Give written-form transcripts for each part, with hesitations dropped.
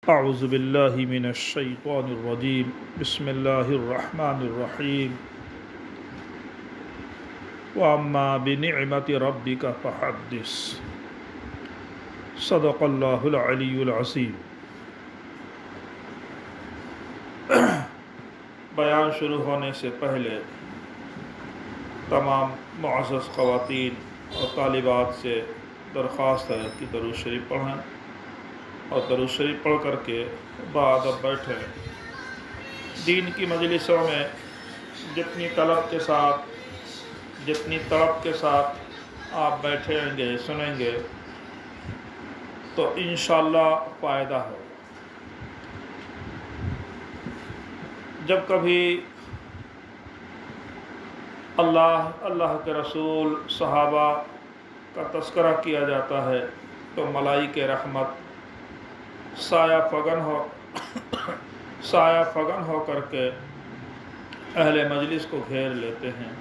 اعوذ باللہ من الشیطان الرجیم بسم اللہ الرحمن الرحیم واما بنعمت ربک فحدث صدق اللہ العلی العظیم۔ بیان شروع ہونے سے پہلے تمام معزز خواتین اور طالبات سے درخواست ہے کہ درود شریف پڑھیں اور درود شریف پڑھ کر کے بادب بیٹھیں۔ دین کی مجلسوں میں جتنی طلب کے ساتھ آپ بیٹھیں گے سنیں گے تو انشاءاللہ فائدہ ہو۔ جب کبھی اللہ کے رسول صحابہ کا تذکرہ کیا جاتا ہے تو ملائکہ رحمت سایہ فگن ہو کر کے اہل مجلس کو گھیر لیتے ہیں۔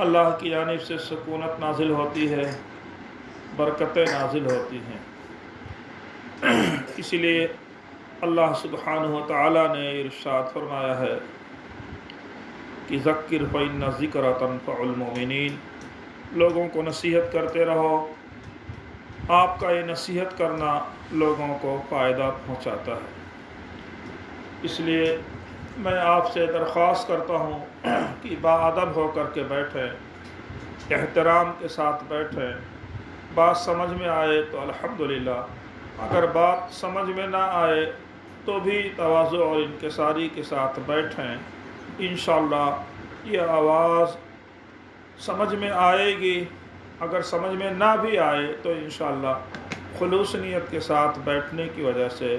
اللہ کی جانب سے سکونت نازل ہوتی ہے، برکتیں نازل ہوتی ہیں۔ اسی لیے اللہ سبحانہ وتعالی نے ارشاد فرمایا ہے کہ ذکر فإن الذکر تنفع المؤمنین، لوگوں کو نصیحت کرتے رہو، آپ کا یہ نصیحت کرنا لوگوں کو فائدہ پہنچاتا ہے۔ اس لیے میں آپ سے درخواست کرتا ہوں کہ باادب ہو کر کے بیٹھیں، احترام کے ساتھ بیٹھیں۔ بات سمجھ میں آئے تو الحمدللہ، اگر بات سمجھ میں نہ آئے تو بھی تواضع اور انکساری کے ساتھ بیٹھیں۔ انشاءاللہ یہ آواز سمجھ میں آئے گی، اگر سمجھ میں نہ بھی آئے تو انشاءاللہ خلوص نیت کے ساتھ بیٹھنے کی وجہ سے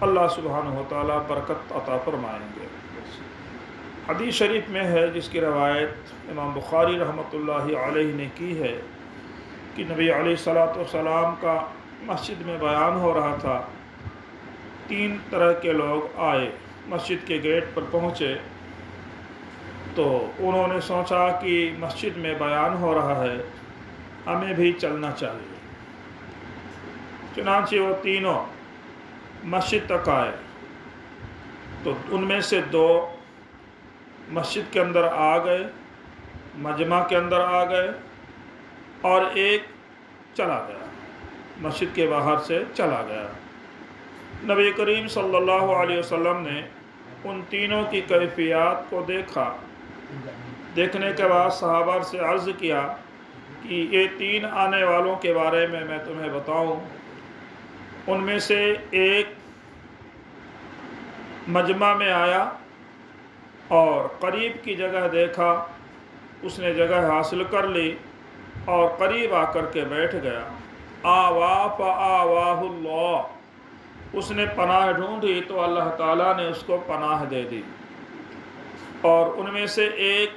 اللہ سبحانہ وتعالی برکت عطا فرمائیں گے۔ حدیث شریف میں ہے، جس کی روایت امام بخاری رحمۃ اللہ علیہ نے کی ہے، کہ نبی علیہ الصلوۃ والسلام کا مسجد میں بیان ہو رہا تھا۔ 3 طرح کے لوگ آئے، مسجد کے گیٹ پر پہنچے تو انہوں نے سوچا کہ مسجد میں بیان ہو رہا ہے، ہمیں بھی چلنا چاہیے۔ چنانچہ وہ تینوں مسجد تک آئے تو ان میں سے 2 مسجد کے اندر آ گئے، مجمع کے اندر آ گئے، اور ایک چلا گیا، مسجد کے باہر سے چلا گیا۔ نبی کریم صلی اللہ علیہ وسلم نے ان تینوں کی کیفیات کو دیکھا۔ دیکھنے کے بعد صحابہ سے عرض کیا کہ یہ 3 آنے والوں کے بارے میں تمہیں بتاؤں۔ ان میں سے ایک مجمع میں آیا اور قریب کی جگہ دیکھا، اس نے جگہ حاصل کر لی اور قریب آ کر کے بیٹھ گیا۔ آوا فآواہ اللہ، اس نے پناہ ڈھونڈی تو اللہ تعالیٰ نے اس کو پناہ دے دی۔ اور ان میں سے ایک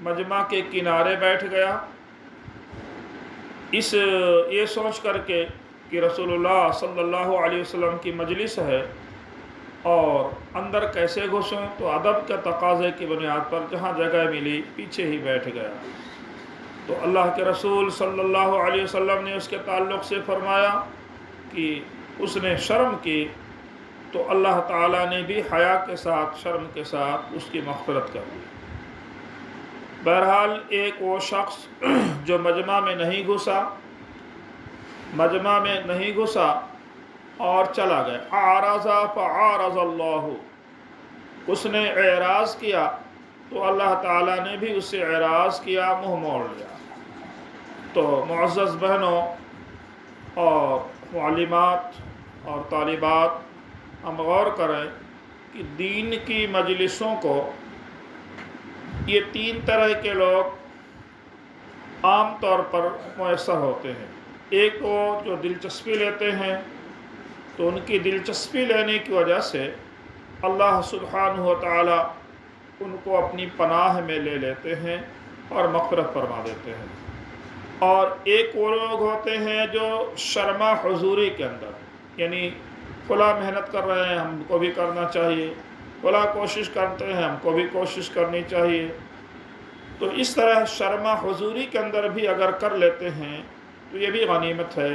مجمع کے کنارے بیٹھ گیا، یہ سوچ کر کے کہ رسول اللہ صلی اللہ علیہ وسلم کی مجلس ہے اور اندر کیسے گھسوں، تو ادب کے تقاضے کی بنیاد پر جہاں جگہ ملی پیچھے ہی بیٹھ گیا۔ تو اللہ کے رسول صلی اللہ علیہ وسلم نے اس کے تعلق سے فرمایا کہ اس نے شرم کی، تو اللہ تعالیٰ نے بھی حیا کے ساتھ، شرم کے ساتھ اس کی مغفرت کر دی۔ بہرحال ایک وہ شخص جو مجمع میں نہیں گھسا اور چلا گیا، اعرض فاعرض اللہ، اس نے اعراض کیا تو اللہ تعالیٰ نے بھی اس سے اعراض کیا، منہ موڑ لیا۔ تو معزز بہنوں اور معلمات اور طالبات، ہم غور کریں کہ دین کی مجلسوں کو یہ 3 طرح کے لوگ عام طور پر میسر ہوتے ہیں۔ ایک وہ جو دلچسپی لیتے ہیں، تو ان کی دلچسپی لینے کی وجہ سے اللہ سبحانہ وتعالی ان کو اپنی پناہ میں لے لیتے ہیں اور مغفرت فرما دیتے ہیں۔ اور ایک وہ لوگ ہوتے ہیں جو شرما حضوری کے اندر، یعنی فلاں محنت کر رہے ہیں، ہم کو بھی کرنا چاہیے، فلاں کوشش کرتے ہیں، ہم کو بھی کوشش کرنی چاہیے۔ تو اس طرح شرما حضوری کے اندر بھی اگر کر لیتے ہیں تو یہ بھی غنیمت ہے۔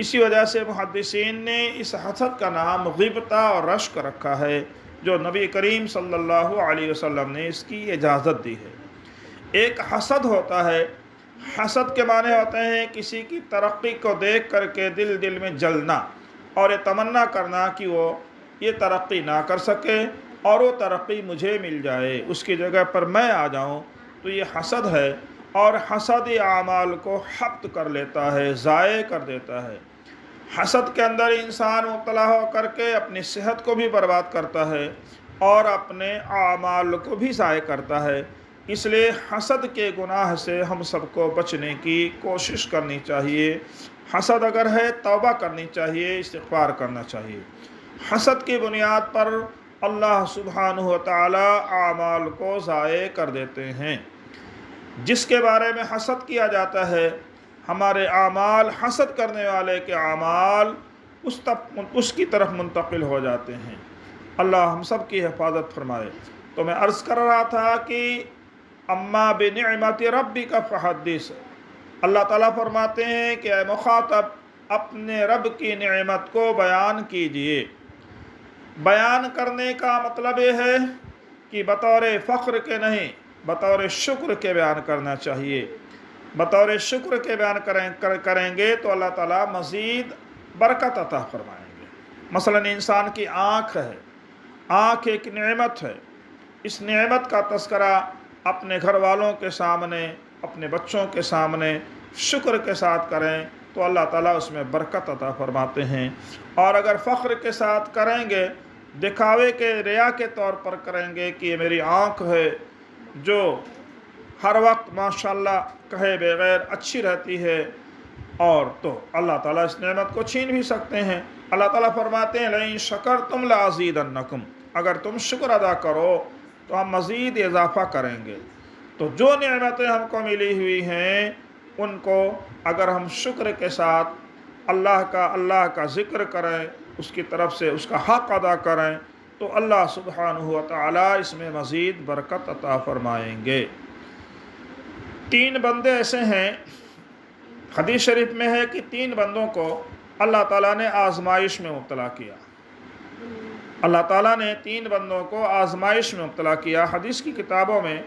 اسی وجہ سے محدثین نے اس حسد کا نام غیبتہ اور رشک رکھا ہے، جو نبی کریم صلی اللہ علیہ وسلم نے اس کی اجازت دی ہے۔ ایک حسد ہوتا ہے، حسد کے معنی ہوتے ہیں کسی کی ترقی کو دیکھ کر کے دل میں جلنا اور یہ تمنا کرنا کہ وہ یہ ترقی نہ کر سکے اور وہ ترقی مجھے مل جائے، اس کی جگہ پر میں آ جاؤں، تو یہ حسد ہے۔ اور حسد اعمال کو حبط کر لیتا ہے، ضائع کر دیتا ہے۔ حسد کے اندر انسان مبتلا ہو کر کے اپنی صحت کو بھی برباد کرتا ہے اور اپنے اعمال کو بھی ضائع کرتا ہے۔ اس لیے حسد کے گناہ سے ہم سب کو بچنے کی کوشش کرنی چاہیے۔ حسد اگر ہے توبہ کرنی چاہیے، استغفار کرنا چاہیے۔ حسد کی بنیاد پر اللہ سبحانہ و تعالی اعمال کو ضائع کر دیتے ہیں۔ جس کے بارے میں حسد کیا جاتا ہے، ہمارے اعمال حسد کرنے والے کے اعمال اس کی طرف منتقل ہو جاتے ہیں۔ اللہ ہم سب کی حفاظت فرمائے۔ تو میں عرض کر رہا تھا کہ اما بنعمت ربک فحدث، اللہ تعالیٰ فرماتے ہیں کہ اے مخاطب اپنے رب کی نعمت کو بیان کیجئے۔ بیان کرنے کا مطلب یہ ہے کہ بطور فخر کے نہیں، بطور شکر کے بیان کرنا چاہیے۔ بطور شکر کے بیان کریں گے تو اللہ تعالیٰ مزید برکت عطا فرمائیں گے۔ مثلا انسان کی آنکھ ہے، آنکھ ایک نعمت ہے۔ اس نعمت کا تذکرہ اپنے گھر والوں کے سامنے، اپنے بچوں کے سامنے شکر کے ساتھ کریں تو اللہ تعالیٰ اس میں برکت عطا فرماتے ہیں۔ اور اگر فخر کے ساتھ کریں گے، دکھاوے کے ریا کے طور پر کریں گے کہ یہ میری آنکھ ہے جو ہر وقت ماشاءاللہ کہے بغیر اچھی رہتی ہے، اور تو اللہ تعالیٰ اس نعمت کو چھین بھی سکتے ہیں۔ اللہ تعالیٰ فرماتے ہیں لئن شکرتم لازیدنکم، اگر تم شکر ادا کرو تو ہم مزید اضافہ کریں گے۔ تو جو نعمتیں ہم کو ملی ہوئی ہیں ان کو اگر ہم شکر کے ساتھ اللہ کا ذکر کریں، اس کی طرف سے اس کا حق ادا کریں تو اللہ سبحانہ و تعالیٰ اس میں مزید برکت عطا فرمائیں گے۔ 3 بندے ایسے ہیں، حدیث شریف میں ہے کہ 3 بندوں کو اللہ تعالیٰ نے آزمائش میں مبتلا کیا۔ اللہ تعالیٰ نے 3 بندوں کو آزمائش میں مبتلا کیا۔ حدیث کی کتابوں میں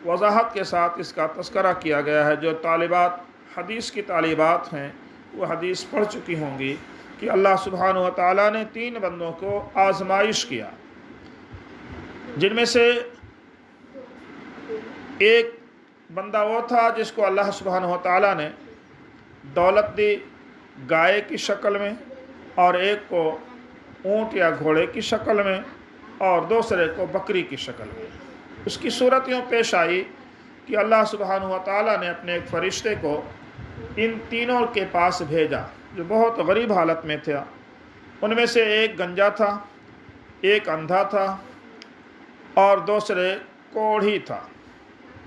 وضاحت کے ساتھ اس کا تذکرہ کیا گیا ہے۔ جو طالبات حدیث کی طالبات ہیں وہ حدیث پڑھ چکی ہوں گی کہ اللہ سبحانہ و تعالیٰ نے 3 بندوں کو آزمائش کیا، جن میں سے ایک بندہ وہ تھا جس کو اللہ سبحانہ و تعالیٰ نے دولت دی گائے کی شکل میں، اور ایک کو اونٹ یا گھوڑے کی شکل میں، اور دوسرے کو بکری کی شکل میں۔ اس کی صورت یوں پیش آئی کہ اللہ سبحانہ و تعالیٰ نے اپنے ایک فرشتے کو ان تینوں کے پاس بھیجا جو بہت غریب حالت میں تھا۔ ان میں سے ایک گنجا تھا، ایک اندھا تھا، اور دوسرے کوڑھی تھا،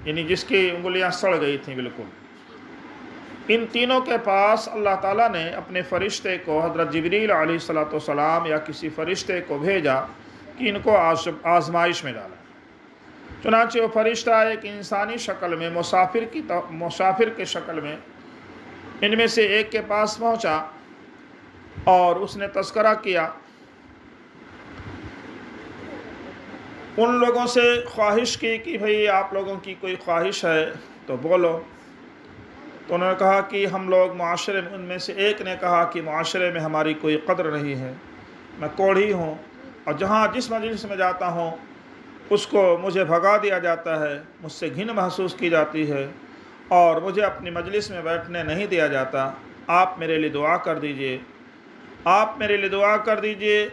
یعنی جس کی انگلیاں سڑ گئی تھیں بالکل۔ ان تینوں کے پاس اللہ تعالیٰ نے اپنے فرشتے کو، حضرت جبریل علیہ السلام یا کسی فرشتے کو بھیجا کہ ان کو آزمائش میں ڈالا۔ چنانچہ وہ فرشتہ ایک انسانی شکل میں، مسافر کے شکل میں ان میں سے ایک کے پاس پہنچا اور اس نے تذکرہ کیا، ان لوگوں سے خواہش کی کہ بھئی آپ لوگوں کی کوئی خواہش ہے تو بولو۔ تو انہوں نے کہا کہ ہم لوگ معاشرے میں، ان میں سے ایک نے کہا کہ معاشرے میں ہماری کوئی قدر نہیں ہے، میں کوڑھی ہوں اور جس مجلس میں جاتا ہوں اس کو مجھے بھگا دیا جاتا ہے، مجھ سے گھن محسوس کی جاتی ہے اور مجھے اپنی مجلس میں بیٹھنے نہیں دیا جاتا۔ آپ میرے لیے دعا کر دیجئے، آپ میرے لیے دعا کر دیجئے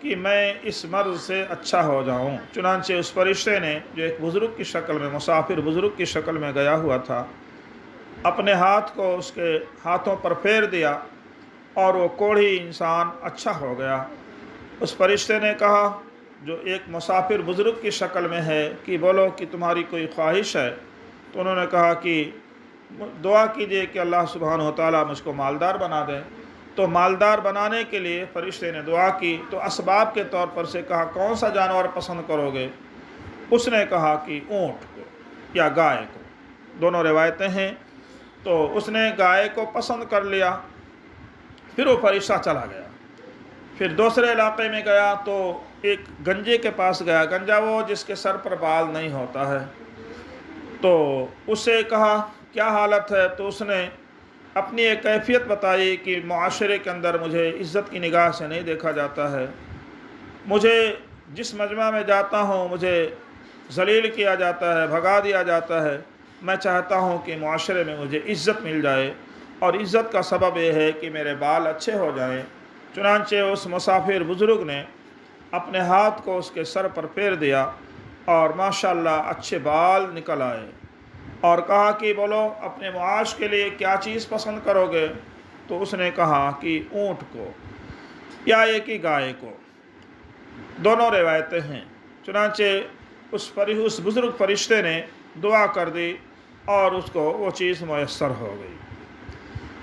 کہ میں اس مرض سے اچھا ہو جاؤں۔ چنانچہ اس فرشتے نے، جو ایک بزرگ کی شکل میں، مسافر بزرگ کی شکل میں گیا ہوا تھا، اپنے ہاتھ کو اس کے ہاتھوں پر پھیر دیا اور وہ کوڑھی انسان اچھا ہو گیا۔ اس فرشتے نے کہا جو ایک مسافر بزرگ کی شکل میں ہے کہ بولو کہ تمہاری کوئی خواہش ہے؟ تو انہوں نے کہا کہ دعا کیجئے کہ اللہ سبحانہ و تعالیٰ مجھ کو مالدار بنا دے۔ تو مالدار بنانے کے لیے فرشتے نے دعا کی تو اسباب کے طور پر سے کہا کون سا جانور پسند کرو گے؟ اس نے کہا کہ اونٹ کو یا گائے کو، دونوں روایتیں ہیں۔ تو اس نے گائے کو پسند کر لیا۔ پھر وہ فرشتہ چلا گیا۔ پھر دوسرے علاقے میں گیا تو ایک گنجے کے پاس گیا، گنجا وہ جس کے سر پر بال نہیں ہوتا ہے، تو اس سے کہا کیا حالت ہے؟ تو اس نے اپنی ایک کیفیت بتائی کہ معاشرے کے اندر مجھے عزت کی نگاہ سے نہیں دیکھا جاتا ہے، مجھے جس مجمع میں جاتا ہوں مجھے ذلیل کیا جاتا ہے، بھگا دیا جاتا ہے، میں چاہتا ہوں کہ معاشرے میں مجھے عزت مل جائے، اور عزت کا سبب یہ ہے کہ میرے بال اچھے ہو جائیں۔ چنانچہ اس مسافر بزرگ نے اپنے ہاتھ کو اس کے سر پر پھیر دیا اور ماشاءاللہ اچھے بال نکل آئے، اور کہا کہ بولو اپنے معاش کے لیے کیا چیز پسند کرو گے؟ تو اس نے کہا کہ اونٹ کو یا ایک ہی گائے کو، دونوں روایتیں ہیں۔ چنانچہ اس بزرگ فرشتے نے دعا کر دی اور اس کو وہ چیز میسر ہو گئی۔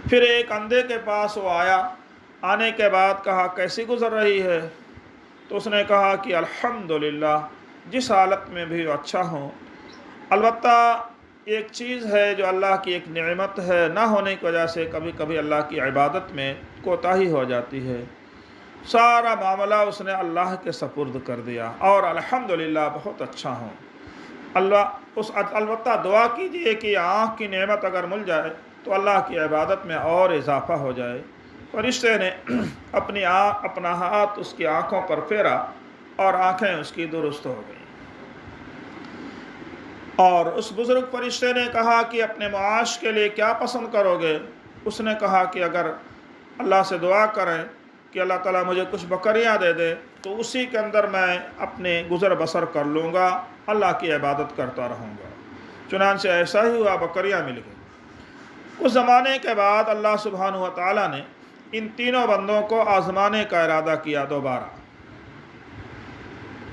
پھر ایک اندھے کے پاس وہ آیا، آنے کے بعد کہا کیسی گزر رہی ہے؟ تو اس نے کہا کہ الحمدللہ جس حالت میں بھی اچھا ہوں، البتہ ایک چیز ہے جو اللہ کی ایک نعمت ہے، نہ ہونے کی وجہ سے کبھی کبھی اللہ کی عبادت میں کوتاہی ہو جاتی ہے۔ سارا معاملہ اس نے اللہ کے سپرد کر دیا اور الحمدللہ بہت اچھا ہوں۔ البتہ دعا کیجئے کہ آنکھ کی نعمت اگر مل جائے تو اللہ کی عبادت میں اور اضافہ ہو جائے۔ فرشتے نے اپنا ہاتھ اس کی آنکھوں پر پھیرا اور آنکھیں اس کی درست ہو گئیں۔ اور اس بزرگ فرشتے نے کہا کہ اپنے معاش کے لیے کیا پسند کرو گے؟ اس نے کہا کہ اگر اللہ سے دعا کریں کہ اللہ تعالیٰ مجھے کچھ بکریاں دے دے تو اسی کے اندر میں اپنے گزر بسر کر لوں گا، اللہ کی عبادت کرتا رہوں گا۔ چنانچہ ایسا ہی ہوا، بکریاں مل گئیں۔ کچھ زمانے کے بعد اللہ سبحانہ و تعالیٰ نے ان تینوں بندوں کو آزمانے کا ارادہ کیا دوبارہ۔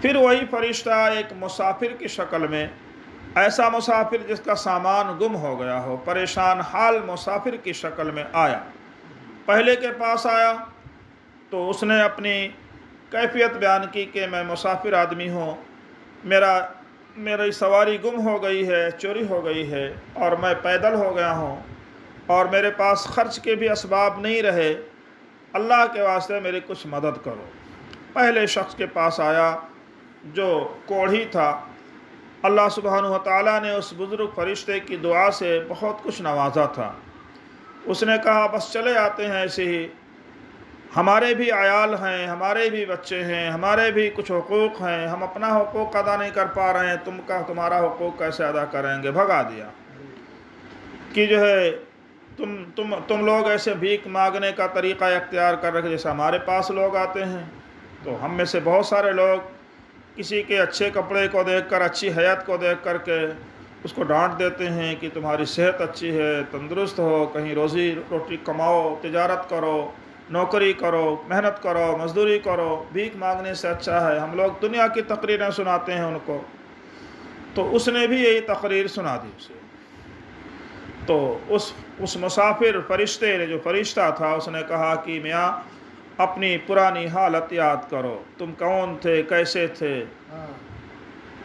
پھر وہی فرشتہ ایک مسافر کی شکل میں، ایسا مسافر جس کا سامان گم ہو گیا ہو، پریشان حال مسافر کی شکل میں آیا۔ پہلے کے پاس آیا تو اس نے اپنی کیفیت بیان کی کہ میں مسافر آدمی ہوں، میری سواری گم ہو گئی ہے، چوری ہو گئی ہے، اور میں پیدل ہو گیا ہوں، اور میرے پاس خرچ کے بھی اسباب نہیں رہے، اللہ کے واسطے میری کچھ مدد کرو۔ پہلے شخص کے پاس آیا جو کوڑھی تھا، اللہ سبحانہ و تعالیٰ نے اس بزرگ فرشتے کی دعا سے بہت کچھ نوازا تھا۔ اس نے کہا بس چلے آتے ہیں ایسے ہی، ہمارے بھی عیال ہیں، ہمارے بھی بچے ہیں، ہمارے بھی کچھ حقوق ہیں، ہم اپنا حقوق ادا نہیں کر پا رہے ہیں، تمہارا حقوق کیسے ادا کریں گے؟ بھگا دیا کہ جو ہے تم لوگ ایسے بھیک مانگنے کا طریقہ اختیار کر رکھے جیسے ہمارے پاس لوگ آتے ہیں۔ تو ہم میں سے بہت سارے لوگ کسی کے اچھے کپڑے کو دیکھ کر، اچھی حیات کو دیکھ کر کے اس کو ڈانٹ دیتے ہیں کہ تمہاری صحت اچھی ہے، تندرست ہو، کہیں روزی روٹی کماؤ، تجارت کرو، نوکری کرو، محنت کرو، مزدوری کرو، بھیک مانگنے سے اچھا ہے۔ ہم لوگ دنیا کی تقریریں سناتے ہیں ان کو، تو اس نے بھی یہی تقریر سنا دی اسے۔ تو اس مسافر فرشتے نے، جو فرشتہ تھا، اس نے کہا کہ میاں اپنی پرانی حالت یاد کرو، تم کون تھے، کیسے تھے؟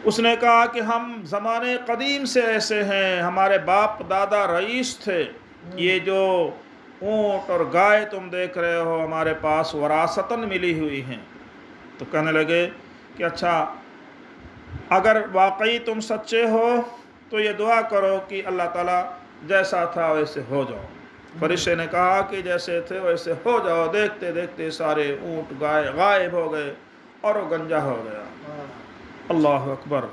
اس نے کہا کہ ہم زمانے قدیم سے ایسے ہیں، ہمارے باپ دادا رئیس تھے، یہ جو اونٹ اور گائے تم دیکھ رہے ہو ہمارے پاس وراثتاً ملی ہوئی ہیں۔ تو کہنے لگے کہ اچھا اگر واقعی تم سچے ہو تو یہ دعا کرو کہ اللہ تعالیٰ جیسا تھا ویسے ہو جاؤ۔ فرشتے نے کہا کہ جیسے تھے ویسے ہو جاؤ۔ دیکھتے دیکھتے سارے اونٹ گائے غائب ہو گئے اور وہ گنجا ہو گیا۔ اللہ اکبر۔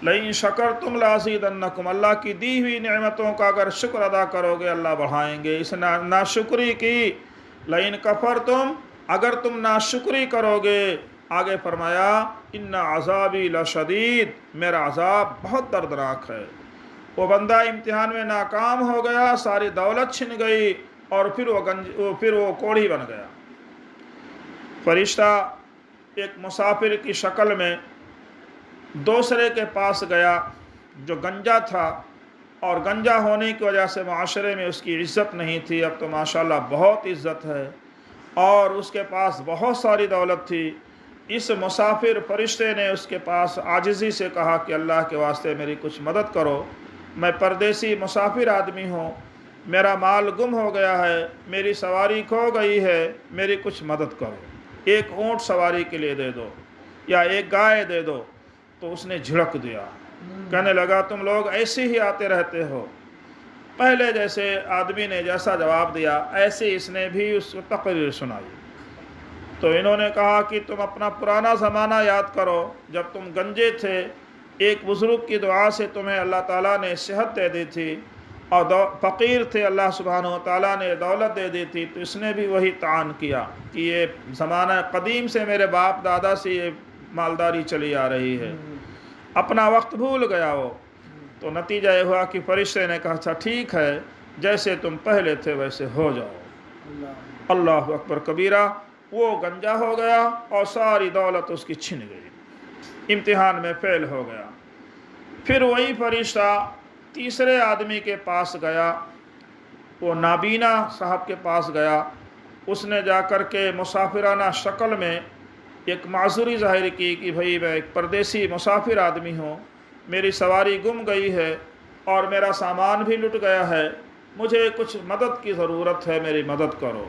لئن شکرتم لازیدنکم، اللہ کی دی ہوئی نعمتوں کا اگر شکر ادا کرو گے اللہ بڑھائیں گے۔ اس ناشکری کی، لئن کفرتم، اگر تم ناشکری کرو گے، آگے فرمایا ان عذابی لشدید، میرا عذاب بہت دردناک ہے۔ وہ بندہ امتحان میں ناکام ہو گیا، ساری دولت چھن گئی، اور پھر وہ کوڑھی بن گیا۔ فرشتہ ایک مسافر کی شکل میں دوسرے کے پاس گیا جو گنجا تھا، اور گنجا ہونے کی وجہ سے معاشرے میں اس کی عزت نہیں تھی، اب تو ماشاءاللہ بہت عزت ہے، اور اس کے پاس بہت ساری دولت تھی۔ اس مسافر فرشتے نے اس کے پاس عاجزی سے کہا کہ اللہ کے واسطے میری کچھ مدد کرو، میں پردیسی مسافر آدمی ہوں، میرا مال گم ہو گیا ہے، میری سواری کھو گئی ہے، میری کچھ مدد کرو، ایک اونٹ سواری کے لیے دے دو یا ایک گائے دے دو۔ تو اس نے جھڑک دیا، کہنے لگا تم لوگ ایسے ہی آتے رہتے ہو، پہلے جیسے آدمی نے جیسا جواب دیا ایسے اس نے بھی اس کو تقریر سنائی۔ تو انہوں نے کہا کہ تم اپنا پرانا زمانہ یاد کرو، جب تم گنجے تھے، ایک بزرگ کی دعا سے تمہیں اللہ تعالیٰ نے صحت دے دی تھی، اور فقیر تھے، اللہ سبحانہ و تعالیٰ نے دولت دے دی تھی، تو اس نے بھی وہی تعان کیا کہ یہ زمانہ قدیم سے میرے باپ دادا سے یہ مالداری چلی آ رہی ہے، اپنا وقت بھول گیا وہ۔ تو نتیجہ یہ ہوا کہ فرشتے نے کہا اچھا ٹھیک ہے، جیسے تم پہلے تھے ویسے ہو جاؤ۔ اللہ اکبر کبیرہ، وہ گنجا ہو گیا اور ساری دولت اس کی چھن گئی، امتحان میں فیل ہو گیا۔ پھر وہی فرشتہ تیسرے آدمی کے پاس گیا، وہ نابینا صاحب کے پاس گیا، اس نے جا کر کے مسافرانہ شکل میں ایک معذوری ظاہر کی کہ بھئی میں ایک پردیسی مسافر آدمی ہوں، میری سواری گم گئی ہے اور میرا سامان بھی لٹ گیا ہے، مجھے کچھ مدد کی ضرورت ہے، میری مدد کرو۔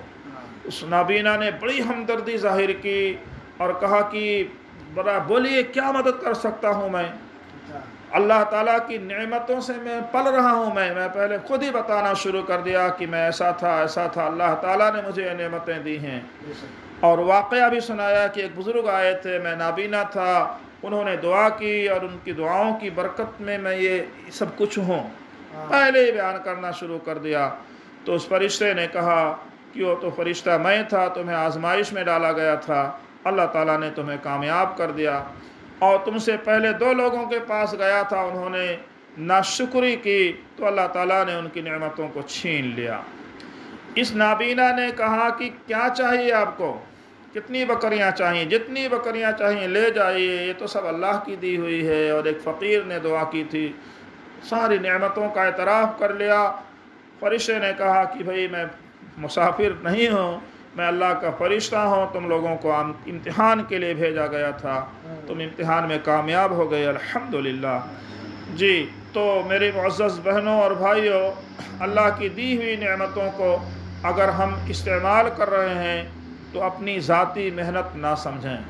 اس نابینا نے بڑی ہمدردی ظاہر کی اور کہا کہ بولیے کیا مدد کر سکتا ہوں میں؟ اللہ تعالیٰ کی نعمتوں سے میں پل رہا ہوں، میں پہلے خود ہی بتانا شروع کر دیا کہ میں ایسا تھا، اللہ تعالیٰ نے مجھے یہ نعمتیں دی ہیں، اور واقعہ بھی سنایا کہ ایک بزرگ آئے تھے، میں نابینا تھا، انہوں نے دعا کی اور ان کی دعاؤں کی برکت میں یہ سب کچھ ہوں، پہلے ہی بیان کرنا شروع کر دیا۔ تو اس فرشتے نے کہا کہ وہ تو فرشتہ میں تھا، تمہیں آزمائش میں ڈالا گیا تھا، اللہ تعالیٰ نے تمہیں کامیاب کر دیا، اور تم سے پہلے 2 لوگوں کے پاس گیا تھا، انہوں نے ناشکری کی تو اللہ تعالیٰ نے ان کی نعمتوں کو چھین لیا۔ اس نابینا نے کہا کہ کیا چاہیے آپ کو؟ کتنی بکریاں چاہیے؟ جتنی بکریاں چاہیے لے جائیے، یہ تو سب اللہ کی دی ہوئی ہے، اور ایک فقیر نے دعا کی تھی۔ ساری نعمتوں کا اعتراف کر لیا۔ فرشتے نے کہا کہ بھئی میں مسافر نہیں ہوں، میں اللہ کا فرشتہ ہوں، تم لوگوں کو امتحان کے لیے بھیجا گیا تھا، تم امتحان میں کامیاب ہو گئے، الحمدللہ۔ جی، تو میرے معزز بہنوں اور بھائیوں، اللہ کی دی ہوئی نعمتوں کو اگر ہم استعمال کر رہے ہیں تو اپنی ذاتی محنت نہ سمجھیں،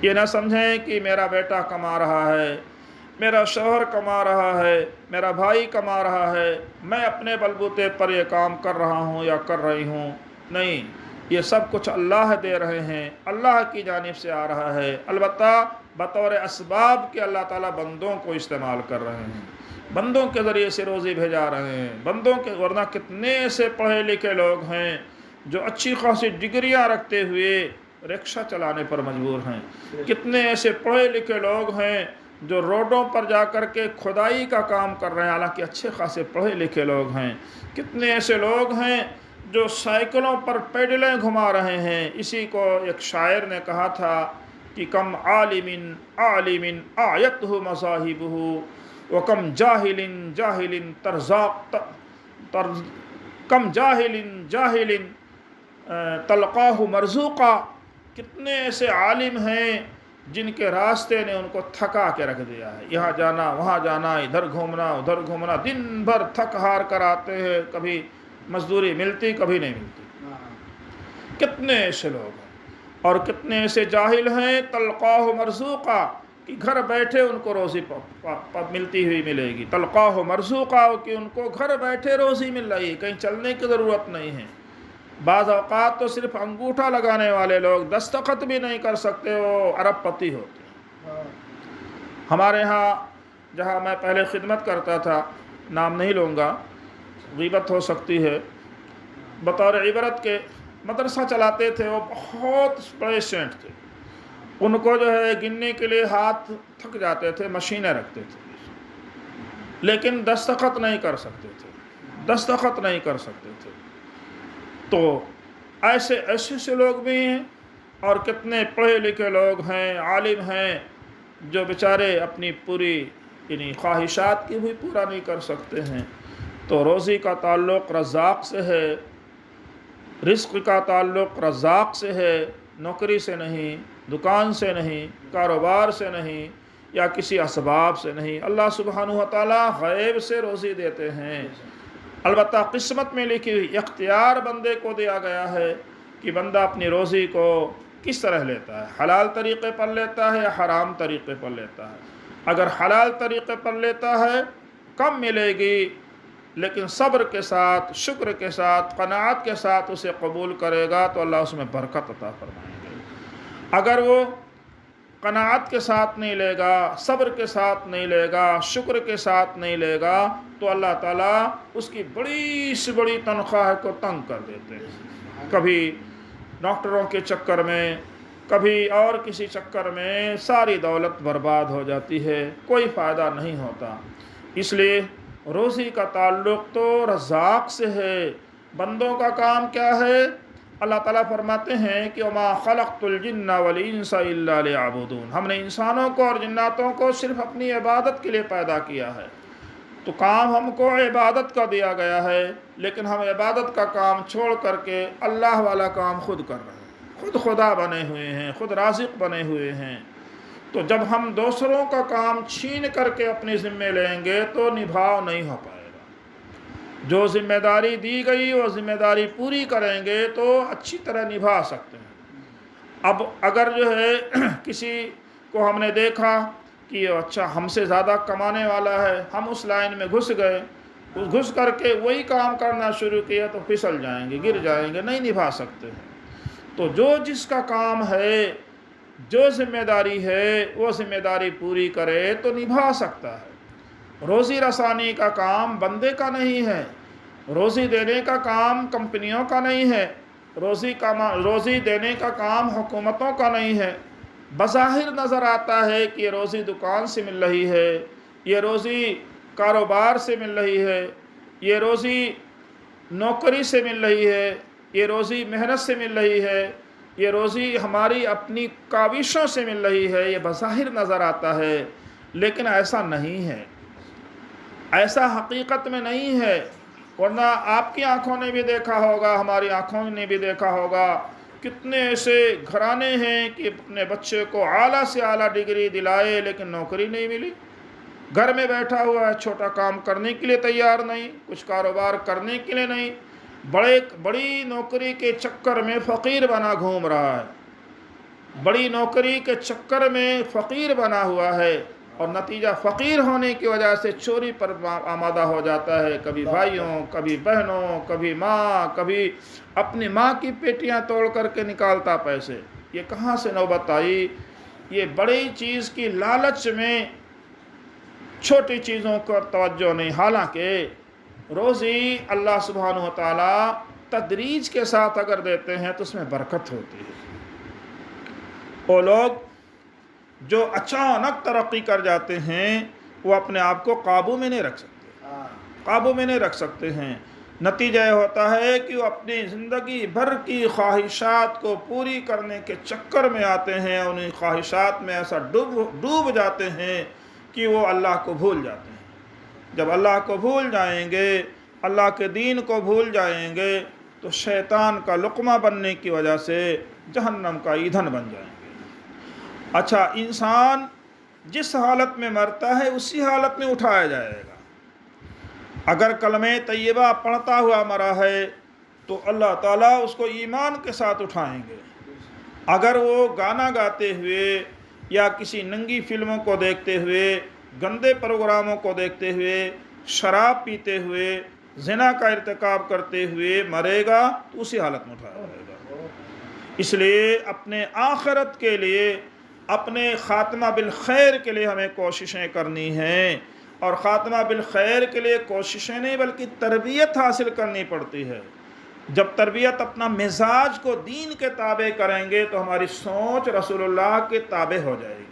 یہ نہ سمجھیں کہ میرا بیٹا کما رہا ہے، میرا شوہر کما رہا ہے، میرا بھائی کما رہا ہے، میں اپنے بلبوتے پر یہ کام کر رہا ہوں یا کر رہی ہوں۔ نہیں، یہ سب کچھ اللہ دے رہے ہیں، اللہ کی جانب سے آ رہا ہے، البتہ بطور اسباب کے اللہ تعالیٰ بندوں کو استعمال کر رہے ہیں، بندوں کے ذریعے سے روزی بھیجا رہے ہیں، بندوں کے، ورنہ کتنے ایسے پڑھے لکھے لوگ ہیں جو اچھی خاصی ڈگریاں رکھتے ہوئے رکشہ چلانے پر مجبور ہیں، کتنے ایسے پڑھے لکھے لوگ ہیں جو روڈوں پر جا کر کے کھدائی کا کام کر رہے ہیں، حالانکہ اچھے خاصے پڑھے لکھے لوگ ہیں، کتنے ایسے لوگ ہیں جو سائیکلوں پر پیڈلیں گھما رہے ہیں۔ اسی کو ایک شاعر نے کہا تھا کہ کم عالم آیتہ مذاہبہ وکم جاہل کم جاہل تلقاہ مرزوقا، کتنے ایسے عالم ہیں جن کے راستے نے ان کو تھکا کے رکھ دیا ہے، یہاں جانا وہاں جانا، ادھر گھومنا ادھر گھومنا، دن بھر تھک ہار کر آتے ہیں، کبھی مزدوری ملتی کبھی نہیں ملتی۔ کتنے ایسے لوگ ہیں، اور کتنے ایسے جاہل ہیں تلقاہ مرزوقا، کہ گھر بیٹھے ان کو روزی ملتی ہوئی ملے گی، تلقاہ مرزوقا کہ ان کو گھر بیٹھے روزی مل رہی ہے، کہیں چلنے کی ضرورت نہیں ہے۔ بعض اوقات تو صرف انگوٹھا لگانے والے لوگ دستخط بھی نہیں کر سکتے، وہ ارب پتی ہوتے ہیں۔ ہمارے ہاں جہاں میں پہلے خدمت کرتا تھا، نام نہیں لوں گا، غیبت ہو سکتی ہے، بطور عبرت کے مدرسہ چلاتے تھے، وہ بہت بڑے سینٹ تھے، ان کو جو ہے گننے کے لیے ہاتھ تھک جاتے تھے، مشینیں رکھتے تھے، لیکن دستخط نہیں کر سکتے تھے۔ تو ایسے سے لوگ بھی ہیں، اور کتنے پڑھے لکھے لوگ ہیں، عالم ہیں، جو بیچارے اپنی پوری یعنی خواہشات کی بھی پورا نہیں کر سکتے ہیں۔ تو روزی کا تعلق رزاق سے ہے، رزق کا تعلق رزاق سے ہے، نوکری سے نہیں، دکان سے نہیں، کاروبار سے نہیں، یا کسی اسباب سے نہیں۔ اللہ سبحانہ و تعالیٰ غیب سے روزی دیتے ہیں، البتہ قسمت میں لکھی ہوئی اختیار بندے کو دیا گیا ہے کہ بندہ اپنی روزی کو کس طرح لیتا ہے، حلال طریقے پر لیتا ہے یا حرام طریقے پر لیتا ہے۔ اگر حلال طریقے پر لیتا ہے کم ملے گی، لیکن صبر کے ساتھ، شکر کے ساتھ، قناعت کے ساتھ اسے قبول کرے گا تو اللہ اس میں برکت عطا فرمائیں گے۔ اگر وہ قناعت کے ساتھ نہیں لے گا، صبر کے ساتھ نہیں لے گا، شکر کے ساتھ نہیں لے گا تو اللہ تعالیٰ اس کی بڑی سے بڑی تنخواہ کو تنگ کر دیتے ہیں۔ کبھی ڈاکٹروں کے چکر میں، کبھی اور کسی چکر میں ساری دولت برباد ہو جاتی ہے، کوئی فائدہ نہیں ہوتا۔ اس لیے روزی کا تعلق تو رزاق سے ہے۔ بندوں کا کام کیا ہے؟ اللہ تعالیٰ فرماتے ہیں کہ وَمَا خَلَقْتُ الْجِنَّ وَالْإِنسَ إِلَّا لِيَعْبُدُونَ، ہم نے انسانوں کو اور جناتوں کو صرف اپنی عبادت کے لیے پیدا کیا ہے۔ تو کام ہم کو عبادت کا دیا گیا ہے، لیکن ہم عبادت کا کام چھوڑ کر کے اللہ والا کام خود کر رہے ہیں، خود خدا بنے ہوئے ہیں، خود رازق بنے ہوئے ہیں۔ تو جب ہم دوسروں کا کام چھین کر کے اپنے ذمے لیں گے تو نبھاؤ نہیں ہو پائے گا۔ جو ذمہ داری دی گئی وہ ذمہ داری پوری کریں گے تو اچھی طرح نبھا سکتے ہیں۔ اب اگر جو ہے کسی کو ہم نے دیکھا کہ اچھا ہم سے زیادہ کمانے والا ہے، ہم اس لائن میں گھس گئے، گھس کر کے وہی کام کرنا شروع کیا تو پھسل جائیں گے، گر جائیں گے، نہیں نبھا سکتے ہیں۔ تو جو جس کا کام ہے، جو ذمہ داری ہے وہ ذمہ داری پوری کرے تو نبھا سکتا ہے۔ روزی رسانی کا کام بندے کا نہیں ہے، روزی دینے کا کام کمپنیوں کا نہیں ہے، روزی دینے کا کام حکومتوں کا نہیں ہے۔ بظاہر نظر آتا ہے کہ یہ روزی دکان سے مل رہی ہے، یہ روزی کاروبار سے مل رہی ہے، یہ روزی نوکری سے مل رہی ہے، یہ روزی محنت سے مل رہی ہے، یہ روزی ہماری اپنی کاوشوں سے مل رہی ہے، یہ بظاہر نظر آتا ہے، لیکن ایسا نہیں ہے، ایسا حقیقت میں نہیں ہے۔ ورنہ آپ کی آنکھوں نے بھی دیکھا ہوگا، ہماری آنکھوں نے بھی دیکھا ہوگا، کتنے ایسے گھرانے ہیں کہ اپنے بچے کو اعلیٰ سے اعلیٰ ڈگری دلائے لیکن نوکری نہیں ملی، گھر میں بیٹھا ہوا ہے، چھوٹا کام کرنے کے لیے تیار نہیں، کچھ کاروبار کرنے کے لیے نہیں، بڑی نوکری کے چکر میں فقیر بنا گھوم رہا ہے، بڑی نوکری کے چکر میں فقیر بنا ہوا ہے، اور نتیجہ فقیر ہونے کی وجہ سے چوری پر آمادہ ہو جاتا ہے، کبھی بھائیوں، کبھی بہنوں، کبھی ماں، کبھی اپنی ماں کی پیٹیاں توڑ کر کے نکالتا پیسے۔ یہ کہاں سے نوبت آئی؟ یہ بڑی چیز کی لالچ میں چھوٹی چیزوں کو توجہ نہیں۔ حالانکہ روزی اللہ سبحانہ و تعالیٰ تدریج کے ساتھ اگر دیتے ہیں تو اس میں برکت ہوتی ہے۔ وہ لوگ جو اچانک ترقی کر جاتے ہیں وہ اپنے آپ کو قابو میں نہیں رکھ سکتے ہیں۔ نتیجہ یہ ہوتا ہے کہ وہ اپنی زندگی بھر کی خواہشات کو پوری کرنے کے چکر میں آتے ہیں، انہیں خواہشات میں ایسا ڈوب جاتے ہیں کہ وہ اللہ کو بھول جاتے ہیں۔ جب اللہ کو بھول جائیں گے، اللہ کے دین کو بھول جائیں گے تو شیطان کا لقمہ بننے کی وجہ سے جہنم کا ایندھن بن جائیں گے۔ اچھا، انسان جس حالت میں مرتا ہے اسی حالت میں اٹھایا جائے گا۔ اگر کلمہ طیبہ پڑھتا ہوا مرا ہے تو اللہ تعالیٰ اس کو ایمان کے ساتھ اٹھائیں گے۔ اگر وہ گانا گاتے ہوئے یا کسی ننگی فلموں کو دیکھتے ہوئے، گندے پروگراموں کو دیکھتے ہوئے، شراب پیتے ہوئے، زنا کا ارتکاب کرتے ہوئے مرے گا تو اسی حالت میں اٹھایا جائے گا۔ اس لیے اپنے آخرت کے لیے، اپنے خاتمہ بالخیر کے لیے ہمیں کوششیں کرنی ہیں، اور خاتمہ بالخیر کے لیے کوششیں نہیں بلکہ تربیت حاصل کرنی پڑتی ہے۔ جب تربیت اپنا مزاج کو دین کے تابع کریں گے تو ہماری سوچ رسول اللہ کے تابع ہو جائے گی،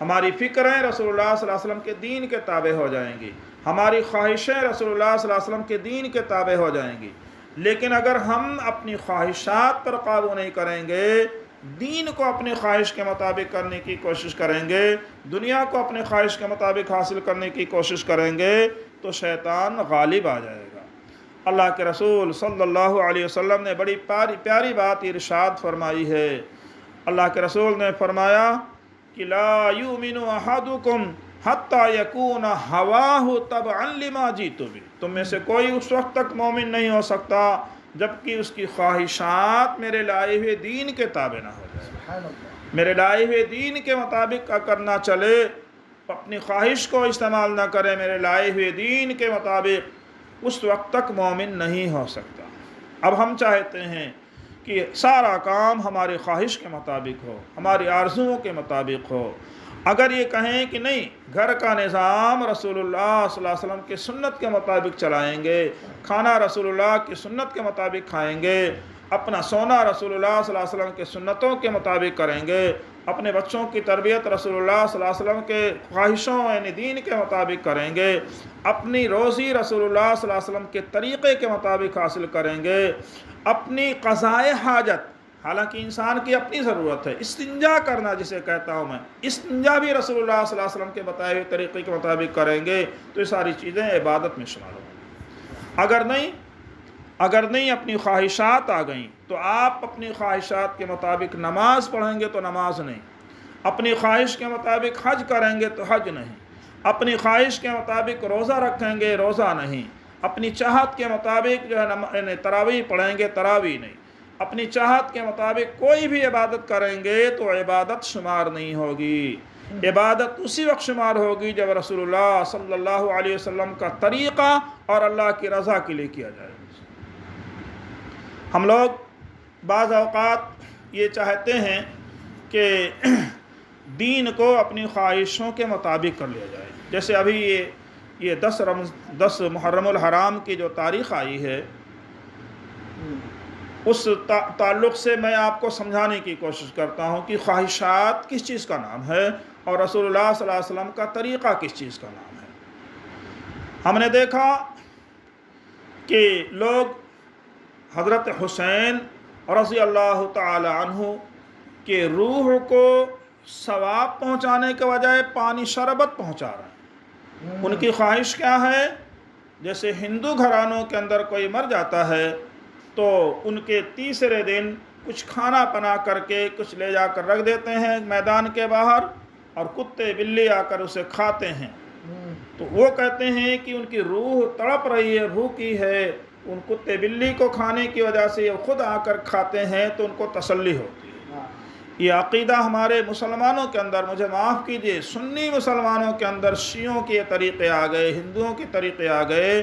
ہماری فکریں رسول اللہ صلی اللہ علیہ وسلم کے دین کے تابع ہو جائیں گی، ہماری خواہشیں رسول اللہ صلی اللہ علیہ وسلم کے دین کے تابع ہو جائیں گی۔ لیکن اگر ہم اپنی خواہشات پر قابو نہیں کریں گے، دین کو اپنی خواہش کے مطابق کرنے کی کوشش کریں گے، دنیا کو اپنے خواہش کے مطابق حاصل کرنے کی کوشش کریں گے تو شیطان غالب آ جائے گا۔ اللہ کے رسول صلی اللہ علیہ وسلم نے بڑی پیاری بات ارشاد فرمائی ہے۔ اللہ کے رسول نے فرمایا کہ لا یؤمن احدکم حتی یکون ہواہ تبعا لما جئت بہ، تم میں سے کوئی اس وقت تک مومن نہیں ہو سکتا جبکہ اس کی خواہشات میرے لائے ہوئے دین کے تابع نہ ہو جائے، میرے لائے ہوئے دین کے مطابق کرنا چلے، اپنی خواہش کو استعمال نہ کرے میرے لائے ہوئے دین کے مطابق، اس وقت تک مومن نہیں ہو سکتا۔ اب ہم چاہتے ہیں کہ سارا کام ہماری خواہش کے مطابق ہو، ہماری آرزوؤں کے مطابق ہو۔ اگر یہ کہیں کہ نہیں، گھر کا نظام رسول اللہ صلی اللہ علیہ وسلم کی سنت کے مطابق چلائیں گے، کھانا رسول اللہ کی سنت کے مطابق کھائیں گے، اپنا سونا رسول اللہ صلی اللہ علیہ وسلم کے سنتوں کے مطابق کریں گے، اپنے بچوں کی تربیت رسول اللہ صلی اللہ علیہ وسلم کے خواہشوں یعنی دین کے مطابق کریں گے، اپنی روزی رسول اللہ صلی اللہ علیہ وسلم کے طریقے کے مطابق حاصل کریں گے، اپنی قضائے حاجت، حالانکہ انسان کی اپنی ضرورت ہے، استنجا کرنا جسے کہتا ہوں میں، استنجا بھی رسول اللہ صلی اللہ علیہ وسلم کے بتائے ہوئے طریقے کے مطابق کریں گے تو یہ ساری چیزیں عبادت میں شامل ہوں گی۔ اگر نہیں اپنی خواہشات آ گئیں تو آپ اپنی خواہشات کے مطابق نماز پڑھیں گے تو نماز نہیں، اپنی خواہش کے مطابق حج کریں گے تو حج نہیں، اپنی خواہش کے مطابق روزہ رکھیں گے روزہ نہیں، اپنی چاہت کے مطابق جو ہے تراویح پڑھیں گے تراویح نہیں، اپنی چاہت کے مطابق کوئی بھی عبادت کریں گے تو عبادت شمار نہیں ہوگی۔ عبادت اسی وقت شمار ہوگی جب رسول اللہ صلی اللہ علیہ وسلم کا طریقہ اور اللہ کی رضا کے لیے کیا جائے۔ ہم لوگ بعض اوقات یہ چاہتے ہیں کہ دین کو اپنی خواہشوں کے مطابق کر لیا جائے، جیسے ابھی یہ 10 محرم الحرام کی جو تاریخ آئی ہے، اس تعلق سے میں آپ کو سمجھانے کی کوشش کرتا ہوں کہ خواہشات کس چیز کا نام ہے اور رسول اللہ صلی اللہ علیہ وسلم کا طریقہ کس چیز کا نام ہے۔ ہم نے دیکھا کہ لوگ حضرت حسین رضی اللہ تعالی عنہ کے روح کو ثواب پہنچانے کے بجائے پانی شربت پہنچا رہے ہیں۔ ان کی خواہش کیا ہے؟ جیسے ہندو گھرانوں کے اندر کوئی مر جاتا ہے تو ان کے تیسرے دن کچھ کھانا پنا کر کے کچھ لے جا کر رکھ دیتے ہیں میدان کے باہر، اور کتے بلی آ کر اسے کھاتے ہیں، تو وہ کہتے ہیں کہ ان کی روح تڑپ رہی ہے، بھوکی ہے، ان کتے بلی کو کھانے کی وجہ سے یہ خود آ کر کھاتے ہیں تو ان کو تسلی ہوتی ہے۔ یہ عقیدہ ہمارے مسلمانوں کے اندر، مجھے معاف کیجئے، سنی مسلمانوں کے اندر شیعوں کے طریقے آ گئے، ہندوؤں کے طریقے آ گئے،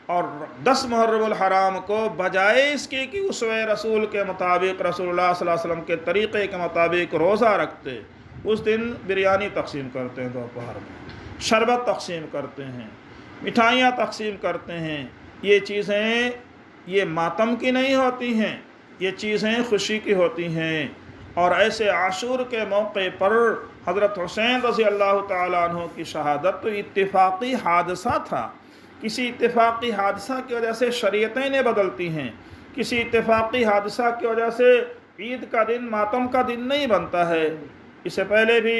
اور 10 محرم الحرام کو بجائے اس کے کہ اسوہ رسول کے مطابق رسول اللہ صلی اللہ علیہ وسلم کے طریقے کے مطابق روزہ رکھتے، اس دن بریانی تقسیم کرتے ہیں، دوپہر میں شربت تقسیم کرتے ہیں، مٹھائیاں تقسیم کرتے ہیں۔ یہ چیزیں یہ ماتم کی نہیں ہوتی ہیں، یہ چیزیں خوشی کی ہوتی ہیں۔ اور ایسے عاشور کے موقع پر حضرت حسین رضی اللہ تعالیٰ عنہ کی شہادت تو اتفاقی حادثہ تھا، کسی اتفاقی حادثہ کی وجہ سے شریعتیں نے بدلتی ہیں، کسی اتفاقی حادثہ کی وجہ سے عید کا دن ماتم کا دن نہیں بنتا ہے۔ اس سے پہلے بھی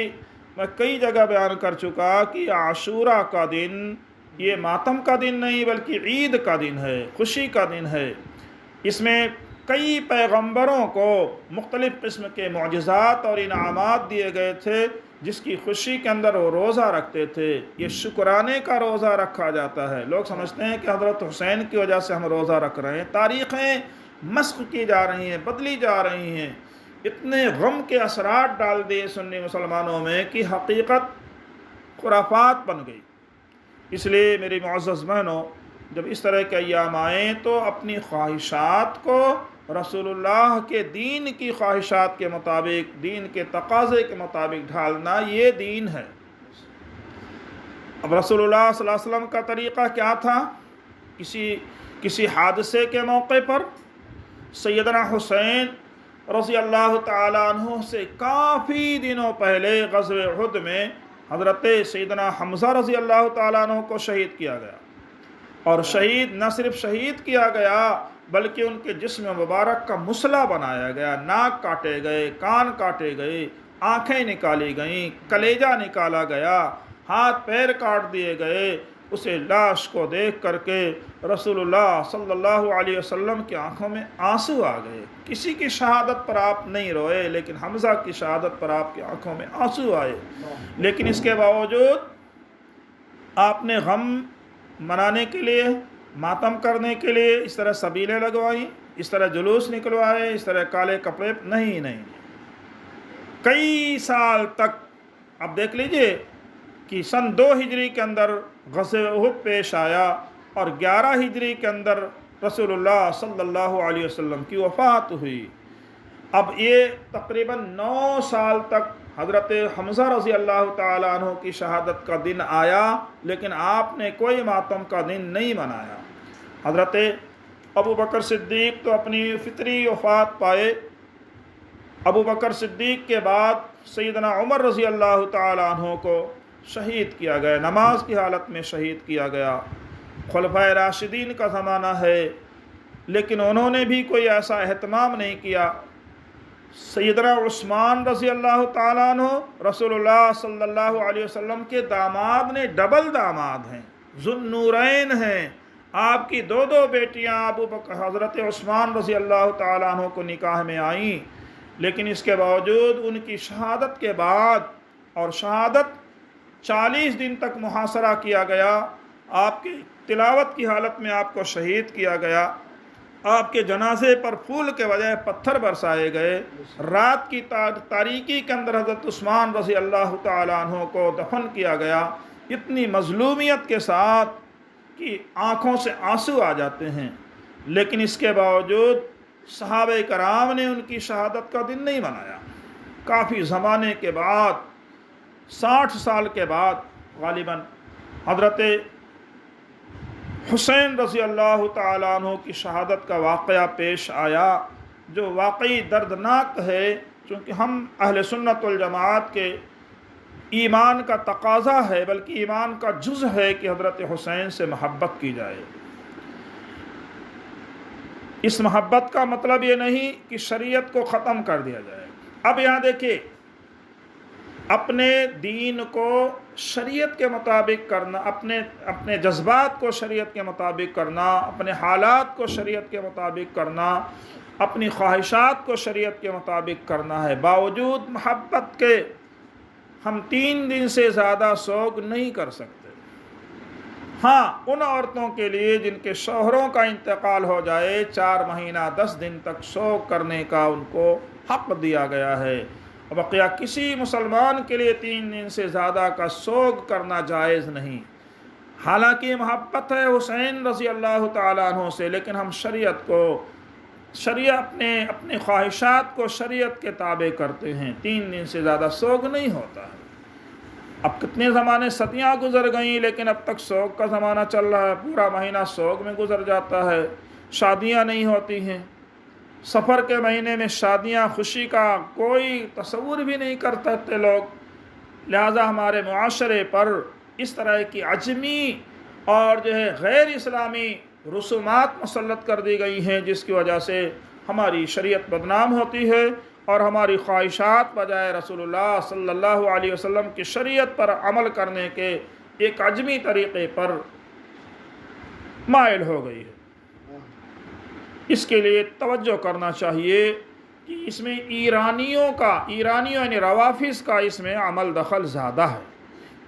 میں کئی جگہ بیان کر چکا کہ عاشورہ کا دن یہ ماتم کا دن نہیں بلکہ عید کا دن ہے، خوشی کا دن ہے۔ اس میں کئی پیغمبروں کو مختلف قسم کے معجزات اور انعامات دیے گئے تھے، جس کی خوشی کے اندر وہ روزہ رکھتے تھے۔ یہ شکرانے کا روزہ رکھا جاتا ہے۔ لوگ سمجھتے ہیں کہ حضرت حسین کی وجہ سے ہم روزہ رکھ رہے ہیں، تاریخیں مسخ کی جا رہی ہیں، بدلی جا رہی ہیں، اتنے غم کے اثرات ڈال دیے سنی مسلمانوں میں کہ حقیقت خرافات بن گئی۔ اس لیے میری معزز بہنوں، جب اس طرح کے ایام آئیں تو اپنی خواہشات کو رسول اللہ کے دین کی خواہشات کے مطابق، دین کے تقاضے کے مطابق ڈھالنا، یہ دین ہے۔ اب رسول اللہ صلی اللہ علیہ وسلم کا طریقہ کیا تھا؟ کسی حادثے کے موقع پر سیدنا حسین رضی اللہ تعالیٰ عنہ سے کافی دنوں پہلے غزوہ احد میں حضرت سیدنا حمزہ رضی اللہ تعالیٰ عنہ کو شہید کیا گیا، اور شہید نہ صرف شہید کیا گیا بلکہ ان کے جسم مبارک کا مسلح بنایا گیا، ناک کاٹے گئے، کان کاٹے گئے، آنکھیں نکالی گئیں، کلیجہ نکالا گیا، ہاتھ پیر کاٹ دیے گئے۔ اسے لاش کو دیکھ کر کے رسول اللہ صلی اللہ علیہ وسلم کی آنکھوں میں آنسو آ گئے۔ کسی کی شہادت پر آپ نہیں روئے، لیکن حمزہ کی شہادت پر آپ کی آنکھوں میں آنسو آئے، لیکن اس کے باوجود آپ نے غم منانے کے لیے، ماتم کرنے کے لیے اس طرح سبیلیں لگوائیں، اس طرح جلوس نکلوائے، اس طرح کالے کپڑے، نہیں، کئی سال تک. اب دیکھ لیجئے کہ سن 2 ہجری کے اندر غزوہ احد پیش آیا اور 11 ہجری کے اندر رسول اللہ صلی اللہ علیہ وسلم کی وفات ہوئی. اب یہ تقریباً 9 سال تک حضرت حمزہ رضی اللہ تعالیٰ عنہ کی شہادت کا دن آیا، لیکن آپ نے کوئی ماتم کا دن نہیں منایا. حضرت ابو بکر صدیق تو اپنی فطری وفات پائے. ابو بکر صدیق کے بعد سیدنا عمر رضی اللہ تعالیٰ عنہ کو شہید کیا گیا، نماز کی حالت میں شہید کیا گیا. خلفائے راشدین کا زمانہ ہے، لیکن انہوں نے بھی کوئی ایسا اہتمام نہیں کیا. سیدنا عثمان رضی اللہ تعالیٰ عنہ رسول اللہ صلی اللہ علیہ وسلم کے داماد نے، ڈبل داماد ہیں، ذو النورین ہیں. آپ کی 2 بیٹیاں ابو بکر حضرت عثمان رضی اللہ تعالیٰ عنہ کو نکاح میں آئیں، لیکن اس کے باوجود ان کی شہادت کے بعد، اور شہادت 40 دن تک محاصرہ کیا گیا، آپ کی تلاوت کی حالت میں آپ کو شہید کیا گیا. آپ کے جنازے پر پھول کے بجائے پتھر برسائے گئے. رات کی تاریکی کے اندر حضرت عثمان رضی اللہ تعالیٰ عنہ کو دفن کیا گیا، اتنی مظلومیت کے ساتھ کہ آنکھوں سے آنسو آ جاتے ہیں. لیکن اس کے باوجود صحابہ کرام نے ان کی شہادت کا دن نہیں منایا. کافی زمانے کے بعد، 60 سال کے بعد غالباً حضرت حسین رضی اللہ تعالیٰ عنہ کی شہادت کا واقعہ پیش آیا، جو واقعی دردناک ہے. چونکہ ہم اہل سنت والجماعت کے ایمان کا تقاضا ہے، بلکہ ایمان کا جز ہے کہ حضرت حسین سے محبت کی جائے. اس محبت کا مطلب یہ نہیں کہ شریعت کو ختم کر دیا جائے. اب یہاں دیکھیں، اپنے دین کو شریعت کے مطابق کرنا، اپنے جذبات کو شریعت کے مطابق کرنا، اپنے حالات کو شریعت کے مطابق کرنا، اپنی خواہشات کو شریعت کے مطابق کرنا ہے. باوجود محبت کے ہم 3 دن سے زیادہ سوگ نہیں کر سکتے. ہاں، ان عورتوں کے لیے جن کے شوہروں کا انتقال ہو جائے، 4 مہینہ 10 دن تک سوگ کرنے کا ان کو حق دیا گیا ہے. بقیہ کسی مسلمان کے لیے 3 دن سے زیادہ کا سوگ کرنا جائز نہیں. حالانکہ محبت ہے حسین رضی اللہ تعالیٰ عنہ سے، لیکن ہم اپنے خواہشات کو شریعت کے تابع کرتے ہیں. 3 دن سے زیادہ سوگ نہیں ہوتا ہے. اب کتنے زمانے، صدیاں گزر گئیں، لیکن اب تک سوگ کا زمانہ چل رہا ہے. پورا مہینہ سوگ میں گزر جاتا ہے. شادیاں نہیں ہوتی ہیں. سفر کے مہینے میں شادیاں، خوشی کا کوئی تصور بھی نہیں کرتے لوگ. لہذا ہمارے معاشرے پر اس طرح کی عجمی اور غیر اسلامی رسومات مسلط کر دی گئی ہیں، جس کی وجہ سے ہماری شریعت بدنام ہوتی ہے اور ہماری خواہشات بجائے رسول اللہ صلی اللہ علیہ وسلم کی شریعت پر عمل کرنے کے ایک عجمی طریقے پر مائل ہو گئی ہے. اس کے لیے توجہ کرنا چاہیے کہ اس میں ایرانیوں یعنی روافظ کا اس میں عمل دخل زیادہ ہے.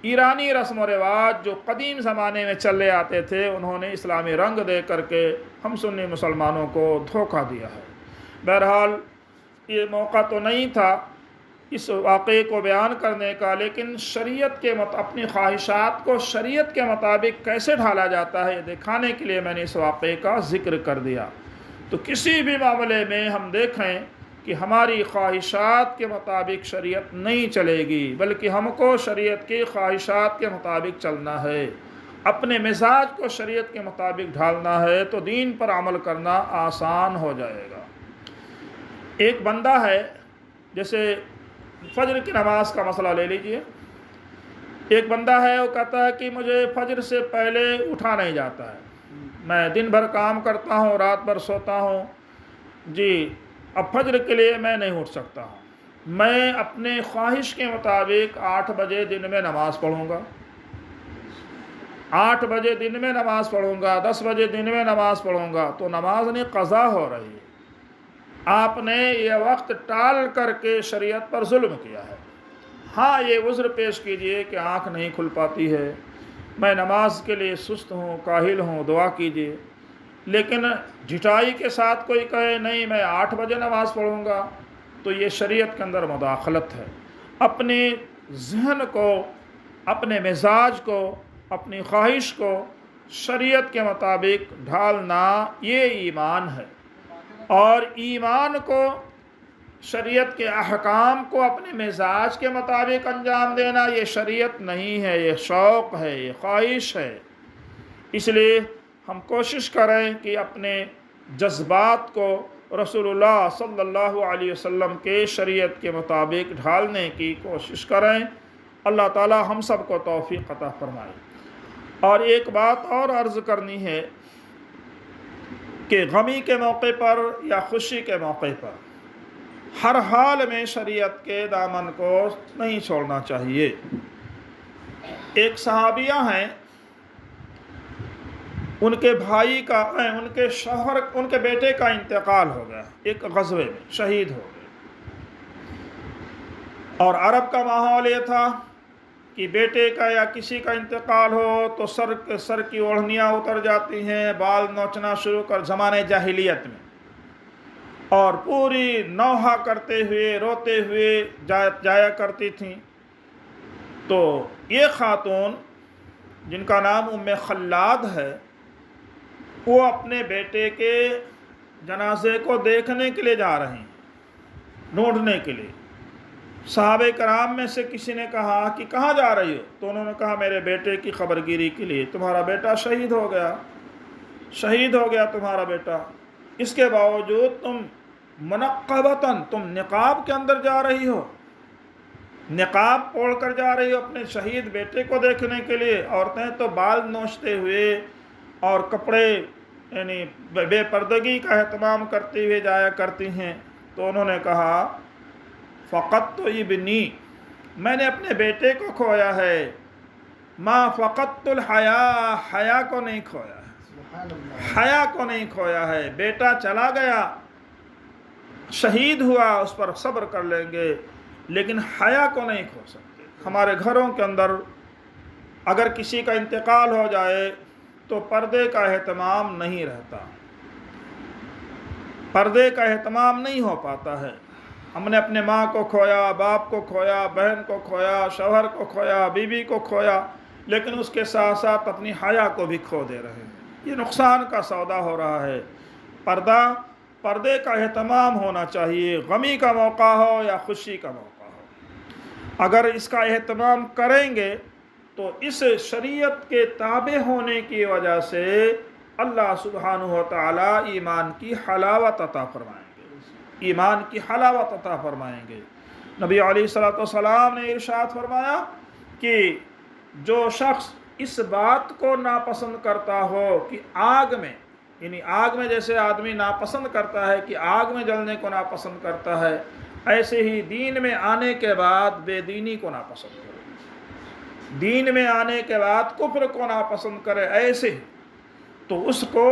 ایرانی رسم و رواج جو قدیم زمانے میں چلے آتے تھے، انہوں نے اسلامی رنگ دے کر کے ہم سنی مسلمانوں کو دھوکہ دیا ہے. بہرحال یہ موقع تو نہیں تھا اس واقعے کو بیان کرنے کا، لیکن شریعت کے اپنی خواہشات کو شریعت کے مطابق کیسے ڈھالا جاتا ہے یہ دکھانے کے لیے میں نے اس واقعے کا ذکر کر دیا. تو کسی بھی معاملے میں ہم دیکھیں کہ ہماری خواہشات کے مطابق شریعت نہیں چلے گی، بلکہ ہم کو شریعت کی خواہشات کے مطابق چلنا ہے. اپنے مزاج کو شریعت کے مطابق ڈھالنا ہے تو دین پر عمل کرنا آسان ہو جائے گا. ایک بندہ ہے، جیسے فجر کی نماز کا مسئلہ لے لیجئے. ایک بندہ ہے، وہ کہتا ہے کہ مجھے فجر سے پہلے اٹھا نہیں جاتا ہے. میں دن بھر کام کرتا ہوں، رات بھر سوتا ہوں، اب فجر کے لیے میں نہیں اٹھ سکتا ہوں. میں اپنے خواہش کے مطابق 8 بجے دن میں نماز پڑھوں گا، 8 بجے دن میں نماز پڑھوں گا، 10 بجے دن میں نماز پڑھوں گا. تو نماز نہیں قضا ہو رہی ہے. آپ نے یہ وقت ٹال کر کے شریعت پر ظلم کیا ہے. ہاں، یہ عذر پیش کیجئے کہ آنکھ نہیں کھل پاتی ہے، میں نماز کے لیے سست ہوں، کاہل ہوں، دعا کیجیے۔ لیکن جھٹائی کے ساتھ کوئی کہے نہیں میں 8 بجے نماز پڑھوں گا، تو یہ شریعت کے اندر مداخلت ہے۔ اپنے ذہن کو، اپنے مزاج کو، اپنی خواہش کو شریعت کے مطابق ڈھالنا یہ ایمان ہے، اور ایمان کو، شریعت کے احکام کو اپنے مزاج کے مطابق انجام دینا یہ شریعت نہیں ہے، یہ شوق ہے، یہ خواہش ہے۔ اس لیے ہم کوشش کریں کہ اپنے جذبات کو رسول اللہ صلی اللہ علیہ وسلم کے شریعت کے مطابق ڈھالنے کی کوشش کریں۔ اللہ تعالی ہم سب کو توفیق عطا فرمائے۔ اور ایک بات اور عرض کرنی ہے کہ غمی کے موقع پر یا خوشی کے موقع پر ہر حال میں شریعت کے دامن کو نہیں چھوڑنا چاہیے۔ ایک صحابیہ ہیں، ان کے بھائی کا، ان کے شوہر، ان کے بیٹے کا انتقال ہو گیا، ایک غزوے میں شہید ہو گئے، اور عرب کا ماحول یہ تھا کہ بیٹے کا یا کسی کا انتقال ہو تو سر کی اوڑھنیاں اتر جاتی ہیں، بال نوچنا شروع کر زمانے جاہلیت میں، اور پوری نوحہ کرتے ہوئے روتے ہوئے جایا کرتی تھیں۔ تو یہ خاتون جن کا نام ام خلاد ہے، وہ اپنے بیٹے کے جنازے کو دیکھنے کے لیے جا رہے ہیں، ڈھونڈنے کے لیے۔ صحابہ کرام میں سے کسی نے کہا کہ کہاں جا رہی ہو؟ تو انہوں نے کہا میرے بیٹے کی خبرگیری کے لیے، تمہارا بیٹا شہید ہو گیا تمہارا بیٹا، اس کے باوجود تم منقبتاً، تم نقاب کے اندر جا رہی ہو، نقاب اوڑھ کر جا رہی ہو اپنے شہید بیٹے کو دیکھنے کے لیے۔ عورتیں تو بال نوچتے ہوئے اور کپڑے یعنی بے پردگی کا اہتمام کرتے ہوئے جایا کرتی ہیں۔ تو انہوں نے کہا فقدت ابنی، میں نے اپنے بیٹے کو کھویا ہے، ما فقدت الحیا، حیا کو نہیں کھویا ہے، حیا کو نہیں کھویا ہے۔ بیٹا چلا گیا، شہید ہوا، اس پر صبر کر لیں گے، لیکن حیا کو نہیں کھو سکتے۔ ہمارے گھروں کے اندر اگر کسی کا انتقال ہو جائے تو پردے کا اہتمام نہیں رہتا، پردے کا اہتمام نہیں ہو پاتا ہے۔ ہم نے اپنے ماں کو کھویا، باپ کو کھویا، بہن کو کھویا، شوہر کو کھویا، بیوی کو کھویا، لیکن اس کے ساتھ ساتھ اپنی حیا کو بھی کھو دے رہے ہیں۔ یہ نقصان کا سودا ہو رہا ہے۔ پردے کا اہتمام ہونا چاہیے، غمی کا موقع ہو یا خوشی کا موقع ہو۔ اگر اس کا اہتمام کریں گے تو اس شریعت کے تابع ہونے کی وجہ سے اللہ سبحانہ و تعالی ایمان کی حلاوت عطا فرمائیں گے، ایمان کی حلاوت عطا فرمائیں گے۔ نبی علیہ الصلوۃ والسلام نے ارشاد فرمایا کہ جو شخص اس بات کو ناپسند کرتا ہو کہ آگ میں، یعنی آگ میں جیسے آدمی ناپسند کرتا ہے کہ آگ میں جلنے کو ناپسند کرتا ہے، ایسے ہی دین میں آنے کے بعد بے دینی کو ناپسند کرے، دین میں آنے کے بعد کفر کو ناپسند کرے، ایسے ہی تو اس کو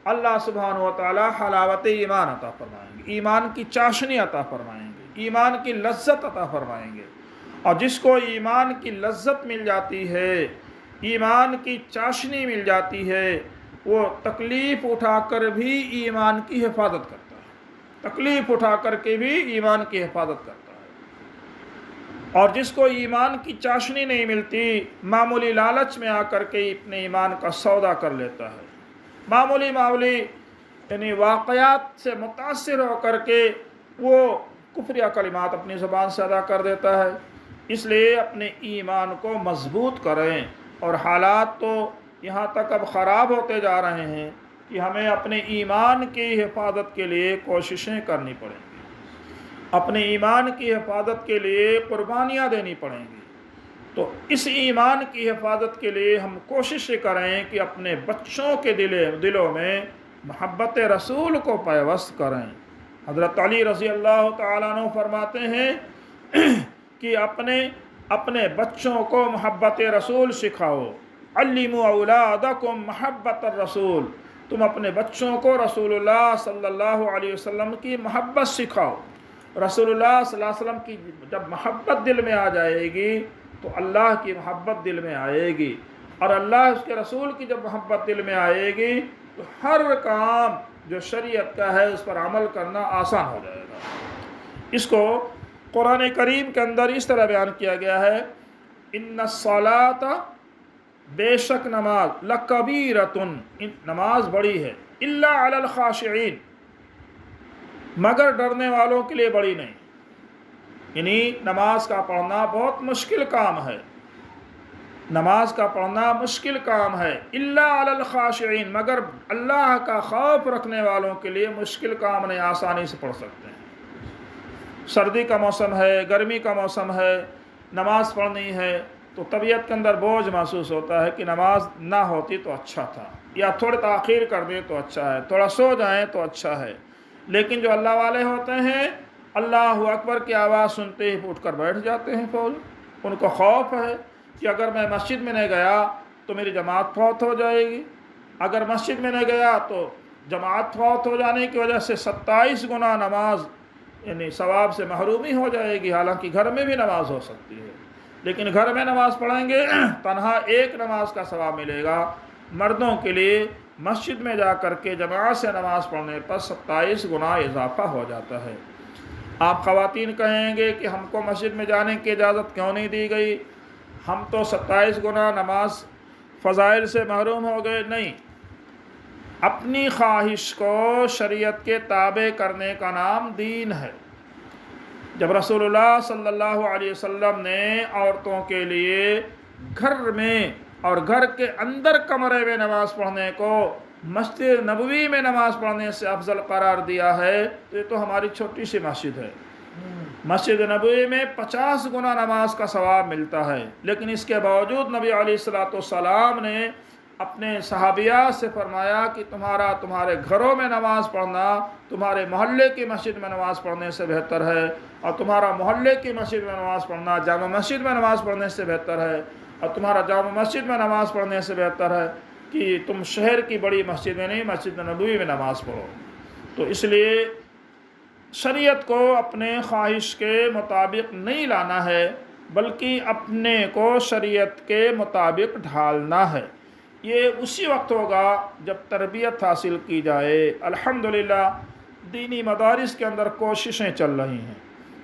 اللہ سبحانہ و تعالی حلاوت ایمان عطا فرمائیں گے، ایمان کی چاشنی عطا فرمائیں گے، ایمان کی لذت عطا فرمائیں گے۔ اور جس کو ایمان کی لذت مل جاتی ہے، ایمان کی چاشنی مل جاتی ہے، وہ تکلیف اٹھا کر بھی ایمان کی حفاظت کرتا ہے، تکلیف اٹھا کر کے بھی ایمان کی حفاظت کرتا ہے۔ اور جس کو ایمان کی چاشنی نہیں ملتی، معمولی لالچ میں آ کر کے اپنے ایمان کا سودا کر لیتا ہے، معمولی یعنی واقعات سے متاثر ہو کر کے وہ کفریہ کلمات اپنی زبان سے ادا کر دیتا ہے۔ اس لیے اپنے ایمان کو مضبوط کریں، اور حالات تو یہاں تک اب خراب ہوتے جا رہے ہیں کہ ہمیں اپنے ایمان کی حفاظت کے لیے کوششیں کرنی پڑیں گی، اپنے ایمان کی حفاظت کے لیے قربانیاں دینی پڑیں گی۔ تو اس ایمان کی حفاظت کے لیے ہم کوشش کریں کہ اپنے بچوں کے دلوں میں محبت رسول کو پیوست کریں۔ حضرت علی رضی اللہ تعالیٰ عنہ فرماتے ہیں کہ اپنے بچوں کو محبت رسول سکھاؤ، علموا اولادکم محبت الرسول، تم اپنے بچوں کو رسول اللہ صلی اللہ علیہ وسلم کی محبت سکھاؤ۔ رسول اللہ صلی اللہ علیہ وسلم کی جب محبت دل میں آ جائے گی تو اللہ کی محبت دل میں آئے گی، اور اللہ اس کے رسول کی جب محبت دل میں آئے گی تو ہر کام جو شریعت کا ہے اس پر عمل کرنا آسان ہو جائے گا۔ اس کو قرآن کریم کے اندر اس طرح بیان کیا گیا ہے، ان الصلاۃ، بے شک نماز، لکبیرۃ، نماز بڑی ہے، الا علی الخاشعین، مگر ڈرنے والوں کے لیے بڑی نہیں، یعنی نماز کا پڑھنا بہت مشکل کام ہے، نماز کا پڑھنا مشکل کام ہے، الا علی الخاشعین، مگر اللہ کا خوف رکھنے والوں کے لیے مشکل کام نہیں، آسانی سے پڑھ سکتے ہیں۔ سردی کا موسم ہے، گرمی کا موسم ہے، نماز پڑھنی ہے تو طبیعت کے اندر بوجھ محسوس ہوتا ہے کہ نماز نہ ہوتی تو اچھا تھا، یا تھوڑی تاخیر کر دیں تو اچھا ہے، تھوڑا سو جائیں تو اچھا ہے۔ لیکن جو اللہ والے ہوتے ہیں اللہ اکبر کی آواز سنتے ہی اٹھ کر بیٹھ جاتے ہیں فوراً۔ ان کو خوف ہے کہ اگر میں مسجد میں نہیں گیا تو میری جماعت فوت ہو جائے گی، اگر مسجد میں نہیں گیا تو جماعت فوت ہو جانے کی وجہ سے 27 گنا نماز یعنی ثواب سے محرومی ہو جائے گی، حالانکہ گھر میں بھی نماز ہو سکتی ہے، لیکن گھر میں نماز پڑھیں گے تنہا ایک نماز کا ثواب ملے گا۔ مردوں کے لیے مسجد میں جا کر کے جماعت سے نماز پڑھنے پر 27 گنا اضافہ ہو جاتا ہے۔ آپ خواتین کہیں گے کہ ہم کو مسجد میں جانے کی اجازت کیوں نہیں دی گئی، ہم تو 27 گنا نماز فضائل سے محروم ہو گئے؟ نہیں، اپنی خواہش کو شریعت کے تابع کرنے کا نام دین ہے۔ جب رسول اللہ صلی اللہ علیہ وسلم نے عورتوں کے لیے گھر میں اور گھر کے اندر کمرے میں نماز پڑھنے کو مسجد نبوی میں نماز پڑھنے سے افضل قرار دیا ہے تو یہ تو ہماری چھوٹی سی مسجد ہے، مسجد نبوی میں 50 گنا نماز کا ثواب ملتا ہے، لیکن اس کے باوجود نبی علیہ السلام نے اپنے صحابیات سے فرمایا کہ تمہارے گھروں میں نماز پڑھنا تمہارے محلے کی مسجد میں نماز پڑھنے سے بہتر ہے، اور تمہارا محلے کی مسجد میں نماز پڑھنا جامع مسجد میں نماز پڑھنے سے بہتر ہے، اور تمہارا جامع مسجد میں نماز پڑھنے سے بہتر ہے کہ تم شہر کی بڑی مسجد میں نہیں، مسجد نبوی میں نماز پڑھو۔ تو اس لیے شریعت کو اپنے خواہش کے مطابق نہیں لانا ہے، بلکہ اپنے کو شریعت کے مطابق ڈھالنا ہے۔ یہ اسی وقت ہوگا جب تربیت حاصل کی جائے۔ الحمدللہ دینی مدارس کے اندر کوششیں چل رہی ہیں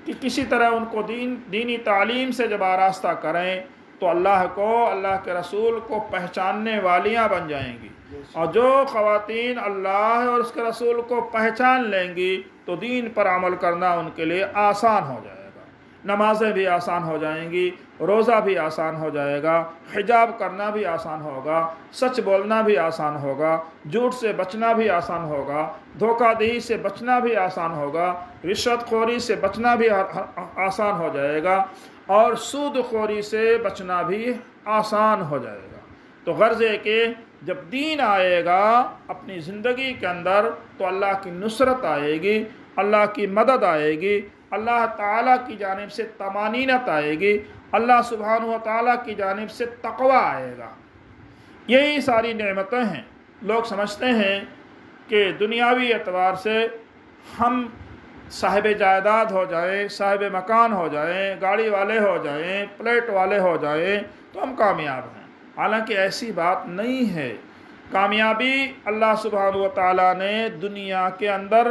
کہ کسی طرح ان کو دینی تعلیم سے جب آراستہ کریں تو اللہ کو، اللہ کے رسول کو پہچاننے والیاں بن جائیں گی، اور جو خواتین اللہ اور اس کے رسول کو پہچان لیں گی تو دین پر عمل کرنا ان کے لیے آسان ہو جائے گا، نمازیں بھی آسان ہو جائیں گی، روزہ بھی آسان ہو جائے گا، حجاب کرنا بھی آسان ہوگا، سچ بولنا بھی آسان ہوگا، جھوٹ سے بچنا بھی آسان ہوگا، دھوکہ دہی سے بچنا بھی آسان ہوگا، رشوت خوری سے بچنا بھی آسان ہو جائے گا، اور سود خوری سے بچنا بھی آسان ہو جائے گا۔ تو غرض ہے کہ جب دین آئے گا اپنی زندگی کے اندر تو اللہ کی نصرت آئے گی، اللہ کی مدد آئے گی، اللہ تعالیٰ کی جانب سے طمانینت آئے گی، اللہ سبحانہ و تعالیٰ کی جانب سے تقوی آئے گا۔ یہی ساری نعمتیں ہیں۔ لوگ سمجھتے ہیں کہ دنیاوی اعتبار سے ہم صاحب جائیداد ہو جائیں، صاحب مکان ہو جائیں، گاڑی والے ہو جائیں، فلیٹ والے ہو جائیں تو ہم کامیاب ہیں، حالانکہ ایسی بات نہیں ہے۔ کامیابی اللہ سبحانہ و تعالیٰ نے دنیا کے اندر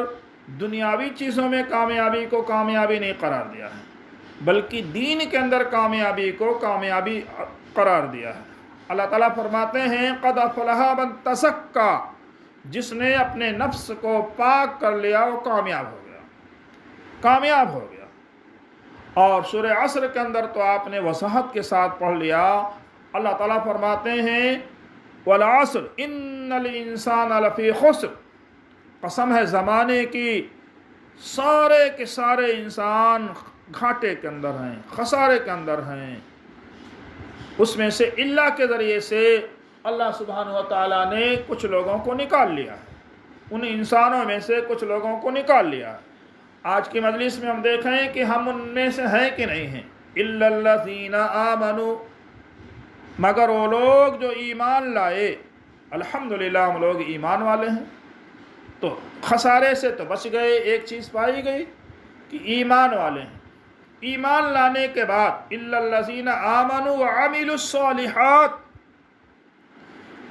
دنیاوی چیزوں میں کامیابی کو کامیابی نہیں قرار دیا ہے، بلکہ دین کے اندر کامیابی کو کامیابی قرار دیا ہے۔ اللہ تعالیٰ فرماتے ہیں قد افلح من تزکیٰ، جس نے اپنے نفس کو پاک کر لیا وہ کامیاب ہو گیا، کامیاب ہو گیا۔ اور سورہ عصر کے اندر تو آپ نے وضاحت کے ساتھ پڑھ لیا، اللہ تعالیٰ فرماتے ہیں والعصر ان الانسان لفی خسر، قسم ہے زمانے کی، سارے کے سارے انسان گھاٹے کے اندر ہیں، خسارے کے اندر ہیں۔ اس میں سے اللہ کے ذریعے سے اللہ سبحانہ و تعالیٰ نے کچھ لوگوں کو نکال لیا ہے، ان انسانوں میں سے کچھ لوگوں کو نکال لیا ہے۔ آج کی مجلس میں ہم دیکھیں کہ ہم ان میں سے ہیں کہ نہیں ہیں، الا الذین آمنوا، مگر وہ لوگ جو ایمان لائے۔ الحمدللہ ہم لوگ ایمان والے ہیں تو خسارے سے تو بچ گئے۔ ایک چیز پائی گئی کہ ایمان والے ہیں۔ ایمان لانے کے بعد الا الذین آمنوا وعملوا الصالحات،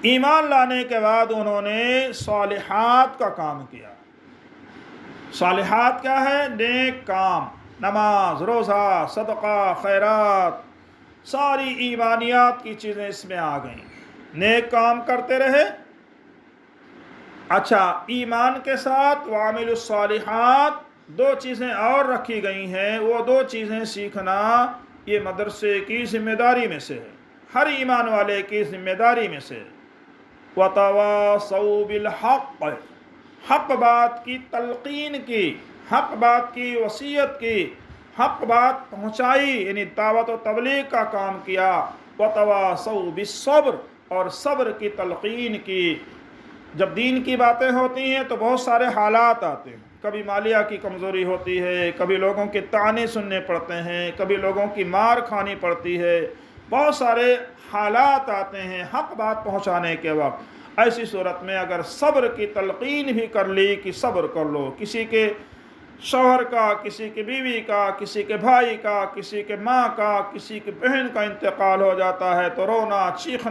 ایمان لانے کے بعد انہوں نے صالحات کا کام کیا۔ صالحات کیا ہے؟ نیک کام، نماز، روزہ، صدقہ، خیرات، ساری ایمانیات کی چیزیں اس میں آ گئیں۔ نیک کام کرتے رہے۔ اچھا، ایمان کے ساتھ وعامل الصالحات دو چیزیں اور رکھی گئی ہیں، وہ دو چیزیں سیکھنا یہ مدرسے کی ذمہ داری میں سے ہے، ہر ایمان والے کی ذمہ داری میں سے۔ وَتَوَاصَوْا بِالْحَقِّ، حق بات کی تلقین کی، حق بات کی وصیت کی، حق بات پہنچائی، یعنی دعوت و تبلیغ کا کام کیا۔ وَتَوَاصَوْا بِالصَّبْرِ، اور صبر کی تلقین کی۔ جب دین کی باتیں ہوتی ہیں تو بہت سارے حالات آتے ہیں، کبھی مالیہ کی کمزوری ہوتی ہے، کبھی لوگوں کے طعنے سننے پڑتے ہیں، کبھی لوگوں کی مار کھانی پڑتی ہے، بہت سارے حالات آتے ہیں حق بات پہنچانے کے وقت۔ ایسی صورت میں اگر صبر کی تلقین بھی کر لی کہ صبر کر لو، کسی کے شوہر کا، کسی کی بیوی کا، کسی کے بھائی کا، کسی کے ماں کا، کسی کی بہن کا انتقال ہو جاتا ہے تو رونا چیخنا